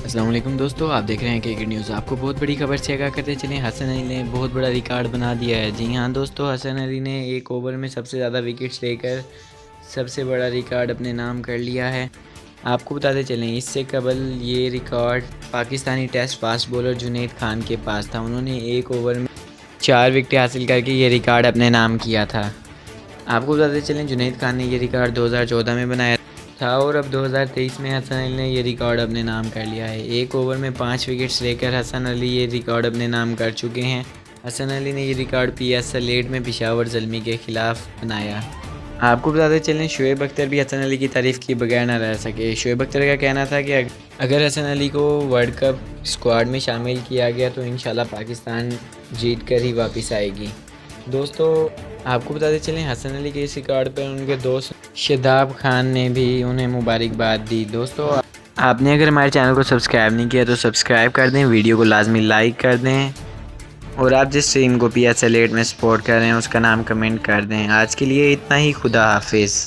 अस्सलाम वालेकुम दोस्तों, आप देख रहे हैं क्रिकेट न्यूज़। आपको बहुत बड़ी खबर से आगाह करते चलें। हसन अली ने बहुत बड़ा रिकॉर्ड बना दिया है। जी हाँ दोस्तों, हसन अली ने एक ओवर में सबसे ज़्यादा विकेट्स लेकर सबसे बड़ा रिकॉर्ड अपने नाम कर लिया है। आपको बताते चलें, इससे कबल ये record Pakistani test fast bowler Junaid Khan के पास था। उन्होंने एक ओवर में 4 विकेटें हासिल करके ये रिकॉर्ड अपने नाम किया था। आपको बताते चलें, जुनैद खान ने ये रिकॉर्ड 2014 में बनाया था और अब 2023 में हसन अली ने ये रिकॉर्ड अपने नाम कर लिया है। एक ओवर में 5 विकेट्स लेकर हसन अली ये रिकॉर्ड अपने नाम कर चुके हैं। हसन अली ने ये रिकॉर्ड PSL 8 में पेशावर ज़ल्मी के ख़िलाफ़ बनाया। आपको बताते चलें, शुएब अख्तर भी हसन अली की तारीफ़ किए बगैर ना रह सके। शुएब अख्तर का कहना था कि अगर हसन अली को वर्ल्ड कप स्क्वाड में शामिल किया गया तो इंशाल्लाह पाकिस्तान जीत कर ही वापस आएगी। दोस्तों, आपको बताते चलें, हसन अली के इस रिकॉर्ड पर उनके दोस्त शादाब खान ने भी उन्हें मुबारकबाद दी। दोस्तों, आपने अगर हमारे चैनल को सब्सक्राइब नहीं किया तो सब्सक्राइब कर दें, वीडियो को लाजमी लाइक कर दें और आप जिस टीम को PSL 8 में सपोर्ट कर रहे हैं उसका नाम कमेंट कर दें। आज के लिए इतना ही। खुदा हाफिज़।